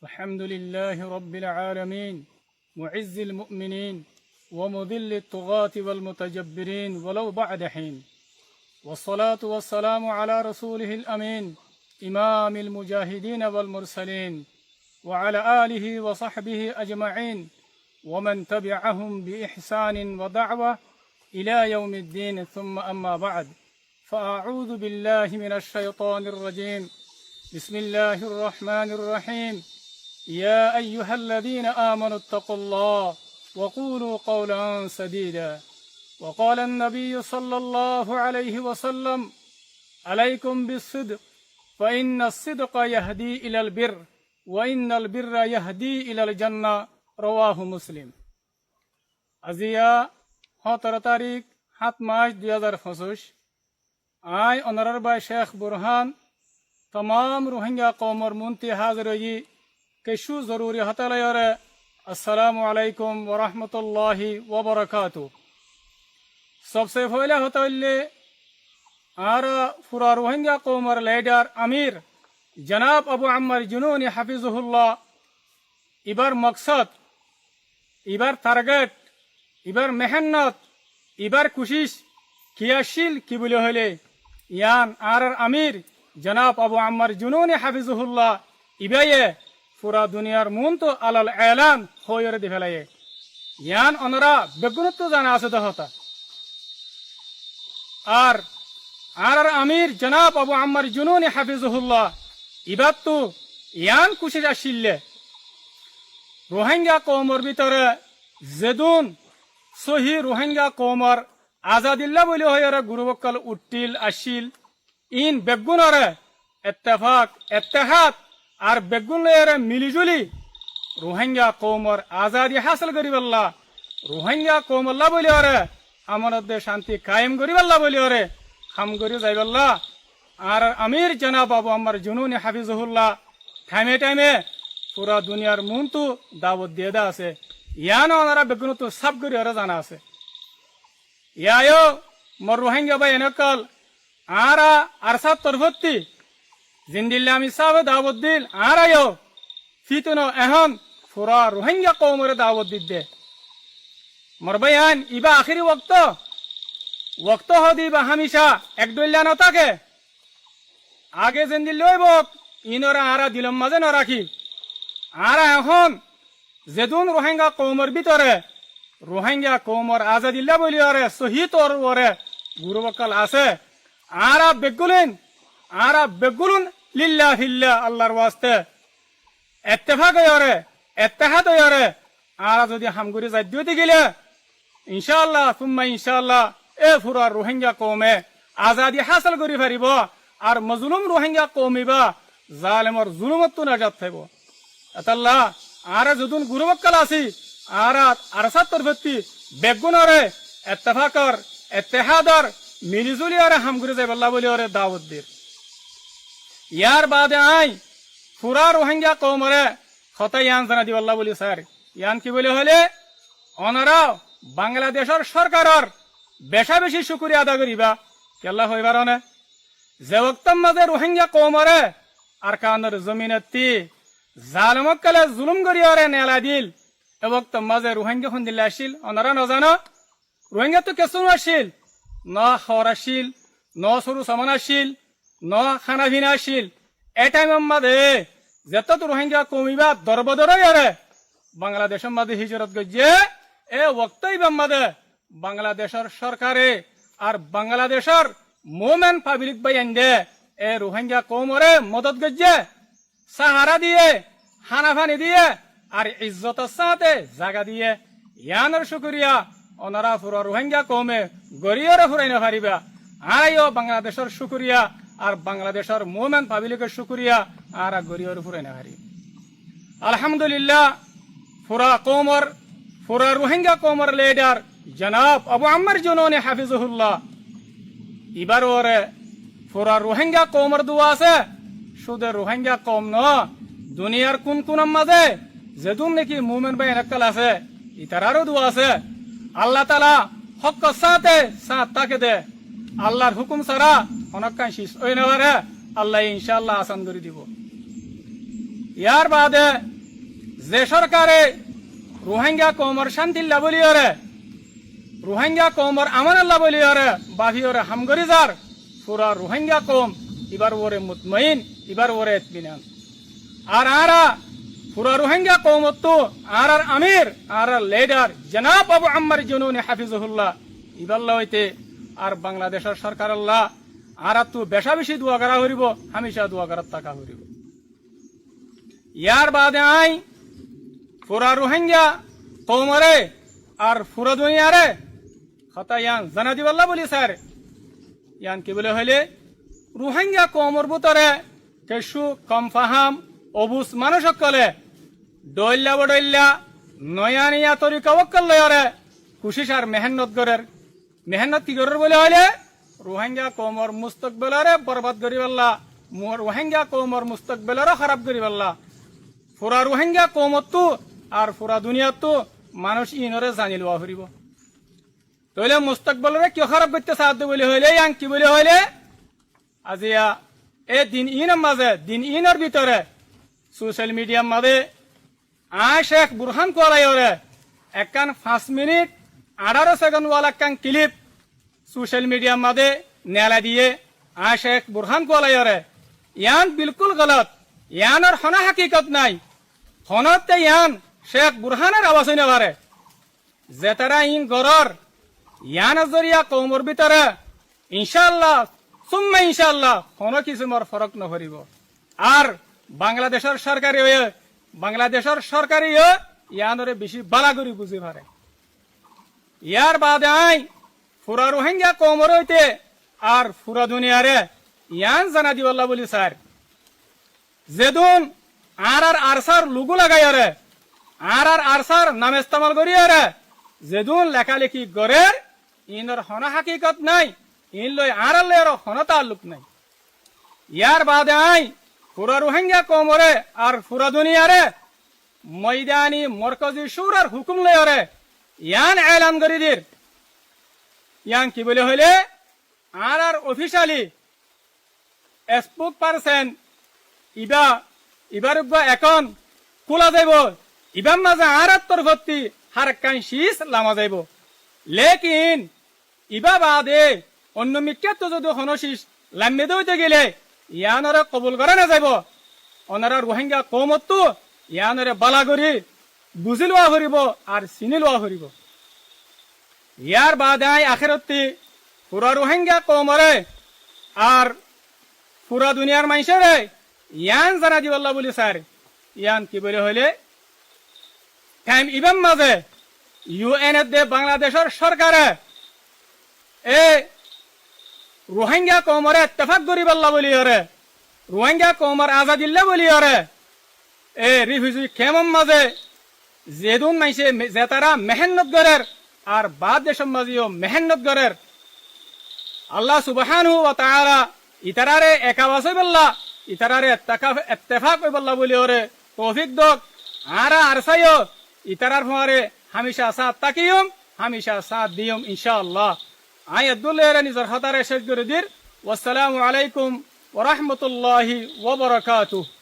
الحمد لله رب العالمين معز المؤمنين ومذل الطغاة والمتجبرين ولو بعد حين والصلاة والسلام على رسوله الأمين إمام المجاهدين والمرسلين وعلى آله وصحبه أجمعين ومن تبعهم بإحسان ودعوة إلى يوم الدين ثم أما بعد فأعوذ بالله من الشيطان الرجيم بسم الله الرحمن الرحيم يا أيها الذين آمنوا اتقوا الله وقولوا قولا سديدا وقال النبي صلى الله عليه وسلم عليكم بالصدق فإن الصدق يهدي إلى البر وإن البر يهدي إلى الجنة رواه مسلم আজিয়া 17 তারিখ 7 মাস 2025 I অনারার by Sheikh Burhan तमाम Rohingya कौमर मुंती हाजिर केशु जरूरी हतलयर अस्सलामु अलैकुम व रहमतुल्लाहि व बरकातुहू। सबसे पहले हतले आरा पूरा रोहिंग्या कौमर लीडर अमीर जनाब अबू अम्मर जुनूनी हाफिजुहुल्लाह इबार मकसद इबार टारगेट इबार मेहनत इबार कोशिश क्रियाशील की बोले हले यान आर अमीर जनाब अबू अम्मर जुनूनी हाफिजुहुल्लाह इबाये पूरा दुनियार मुन तो अलल ऐलान होयर दिफलाये यान अनरा बेगुनत्व जाना आसे होता आर आर अमीर जनाब अबू अम्मर जुनूनी हाफिजुहुल्लाह इबात्तु यान कुशिश आशिल्ले रोहिंग्या कौमर भितरे जेदुन सही रोहिंग्या कौमर आजादिल्ला बोले होयर गुरुबक्कल उट्टिल आशिल इन बेगुनरे इत्तेफाक इत्तेहाद और बेगुन मिलीजुली रोहिंग्या कौमर आजादी हासिल करिबल्ला रोहिंग्या कौमल्ला बोली अरे अमरद शांति कायम करिबल्ला बोली अरे हम करि जाइबल्ला और अमीर जनाब अबू अम्मर जुनूनी हाफिजुहुल्लाह टाइमे टाइमे पूरा दुनियार मुंतु दावत दिए दा आसे यानो अनारा बेगुन तो सब करि अरे जाना आसे यायो मर रोहिंग्या बाय एनकल आरा अरसा तरफती जिंदिल्ला मिसाब दावत दिल आरा यो फितनो अहम पूरा रोहिंग्या कौमरे दावत दिदे मर बयान इबा आखिरी वक्त हो दीबा हमेशा एक डोल्ला न থাকে आगे जिंदिल्ला बक इनरा आरा दिलम माजे न राखी आरा এখন যেদুন রোহিঙ্গা কৌমর ভিতরে রোহিঙ্গা কৌমর আজাদিল্লা বলি আরে শহীদ ওরে গুরুবকাল আছে आरा बेगुलन लिल्ला हिल्ला अल्लाहर वास्ते इत्तेफाक यारे इत्तेहाद यारे आरा जदि हामगुरी जाद्यति गेले इंशाअल्लाह सुम्मा इंशाअल्लाह ए पूरा रोहिंग्या कौमे आजादी हासिल करि पारिबो और मजलूम रोहिंग्या कौमिबा जालिमर जुलुमत नाजात थाइबो अतल्लाह आरा जदुन गुरुबक्कल आसी आरा अरसा तरफती बेगुनरे इत्तेफाकर इत्तेहादर मिलीजुली और हम गुरु जाइबल्ला बोली और दावत दे यार बाद आई पूरा रोहिंग्या कौमरे खता यान जाना दिबल्ला बोली सर यान की बोले हले अनरा बांग्लादेशर सरकारर बेशा बेशी शुक्रिया अदा करिबा केल्ला हইবার না যে ওয়াক্তম মাঝে রোহিঙ্গা কৌমরে আর কানের জমিনেতি জালিমকলে জুলুম করি আরে নেলা দিল এ ওয়াক্তম মাঝে রোহিঙ্গা খন দিলা আসিল অনরা না জানো রোহিঙ্গা তো কেসুন আসিল न खराशील न सरू समानाशील न खाना भिनाशील ए टाइम मधे जत रोहिंग्या कौमिबा दरबदर यारे बांग्लादेश मधे हिजरत गजे ए वक्तई मधे बांग्लादेशर सरकारे और बांग्लादेशर मोमेन पब्लिक बायंदे ए रोहिंग्या कौमरे मदद गजे सहारा दिए खाना पानी दिए और इज्जत साथे जागा दिए यानर शुक्रिया ओनारा पूरा रोहिंग्या कौमे गरियर फुराइना पारिबा आयो बांग्लादेशर शुक्रिया और बांग्लादेशर मोमेन पब्लिकर शुक्रिया आरा गरियर फुराइना पारि अल्हम्दुलिल्लाह पूरा कौमर पूरा रोहिंग्या कौमर लीडर जनाब अबू अम्मर जुनूनी हाफिजुहुल्लाह इबार ओरे पूरा रोहिंग्या कौमर दुआ আছে শুধু রোহিঙ্গা কম ন দুনিয়ার কোন কোন মাঝে যেদুন নাকি মুমিন ভাই একল আছে ইতারারও দুয়া আছে আল্লাহ তাআলা হক সাথে সাথ তাকে দে আল্লাহর হুকুম ছাড়া অনকান শেষ হই না পারে আল্লাহ ইনশাআল্লাহ আসান করে দিব ইয়ার বাদে যে সরকারে রোহিঙ্গা কৌমর শান্তিল্লা বলিয়রে রোহিঙ্গা কৌমর আমানাল্লা বলিয়রে বাহিয়রে হামগরি যার পুরা রোহিঙ্গা কৌম এবার ওরে মুতমাইন এবার ওরে ইতমিনান আর আরা পুরা রোহিঙ্গা কৌমত তো আর আমির আর লিডার জনাব আবু আম্মার জুনুনি হাফিজুল্লাহ ইবাল্লাহ হইতে আর বাংলাদেশের সরকার আল্লাহ আর তো বেশা বেশি দোয়া করা হরিব হামেশা দোয়া করার টাকা হরিব ইয়ার বাদে আই পুরা রোহিঙ্গা কৌমরে আর পুরা দুনিয়ারে কথা ইয়ান জানা দিবাল্লাহ বলি স্যার ইয়ান কি বলে হইলে রোহিঙ্গা কৌমর ভিতরে কেশু কম ফাহাম অবুজ মানুষ সকলে ডইল্লা বডইল্লা নয়ানিয়া তরিকা ওয়াক্কাল লয়রে কুশিস আর মেহনত গরের মেহনত কি গরের বলে হইলে রোহিঙ্গা কৌমর মুস্তকবেলরে বরবাদ করি পাল্লা রোহিঙ্গা কৌমর মুস্তকবেলরে খারাপ করি পাল্লা পুরা রোহিঙ্গা কৌমতো আর পুরা দুনিয়াতো মানুষ ইনরে জানি লওয়া ফুরিব তইলে মুস্তকবেলরে কিয় খারাপ করতে সাহায্য বলে হইলে ইয়াং কি বলে হইলে আজিয়া এ দিন ইনের মাঝে দিন ইনের ভিতরে সোশ্যাল মিডিয়ার মাঝে শেখ বুরহান কোয়ালাইরে একখান 5 মিনিট 18 সেকেন্ড ওয়ালা একখান ক্লিপ সোশ্যাল মিডিয়ার মাঝে নেলা দিয়ে শেখ বুরহান কোয়ালাইরে ইয়ান বিলকুল গলত ইয়ানোর হনা হাকিকত নাই হনতে ইয়ান শেখ বুরহানের আওয়াজ হইনে পারে যে তারা ইন গরর ইয়ান জরিয়া কৌমর ভিতরে ইনশাআল্লাহ সুম্মা ইনশাআল্লাহ কোনো কিছু মোর ফরক নকরিব আর বাংলাদেশের সরকারি ইয়ানরে বেশি বালাগুড়ি বুঝি পারে ইয়ার বাদে আই পুরা রোহিঙ্গা কৌমর হইতে আর পুরা দুনিয়ারে ইয়ান জানা দিবাল্লাহ বলি স্যার যেদুন আর আরসার লুগু লাগাইরে আর আরসার নাম ইস্তেমাল করিয়ারে যেদুন লেখালেখি গরের ইনর হনা হাকিকত নাই ইন লই আর লের হনা তাল্লুক নাই ইয়ার বাদে আই পুরা রোহিঙ্গা কৌমরে আর পুরা দুনিয়ারে ময়দানি মরকজি সুরার হুকুম লয়রে ইয়ান এলান করি দির ইয়ান কি বলে হইলে আর অফিসিয়ালি স্পোক পারসন ইবার এখন খোলা যাইব ইবার মাঝে আর তরফতি হারকান শীষ লামা যাইব লেকিন ইবা বাদে অন্য মিক্কাত যদি হনশীষ লাম্মে দইতে গেলে ইয়ানরে কবুল করা না যাইব ওনারা রোহিঙ্গা কৌমতো ইয়ানরে বালা করি বুঝি লোৱা ফুৰিব আর চিনি লোৱা ফুৰিব ইয়ার বাদে আখেরতি পুরা রোহিঙ্গা কৌমরে আর পুরা দুনিয়ার মানুষেরে ইয়ান জানা দিবাল্লাহ বলি স্যার ইয়ান কি বলে হইলে টাইম ইবাম মাঝে ইউএন দে বাংলাদেশের সরকারে এ রোহিঙ্গা কৌমরে ইত্তেফাক করিবাল্লাহ বলি হরে রোহিঙ্গা কৌমর আজাদিল্লা বলি হরে এ রিফিউজি ক্যাম্পের মাঝে যেদুন মাইসে যে তারা মেহনত গরের আর বাদ দেশের মাঝেও মেহনত গরের আল্লাহ সুবহানাহু ওয়া তাআলা ইতারারে একাওয়াজ হইবাল্লাহ ইতারারে ইত্তেফাক হইবাল্লাহ বলি হরে তৌফিক দক আর সাইও ইতারার ফরে হামেশা সাথ তাকিয়ম হামেশা সাথ দিয়ম ইনশাআল্লাহ আই আব্দুল্লাহ নিজর হাতারে শেষ করে দির ওয়াসসালামু আলাইকুম ওয়া রাহমাতুল্লাহি ওয়া বারাকাতুহু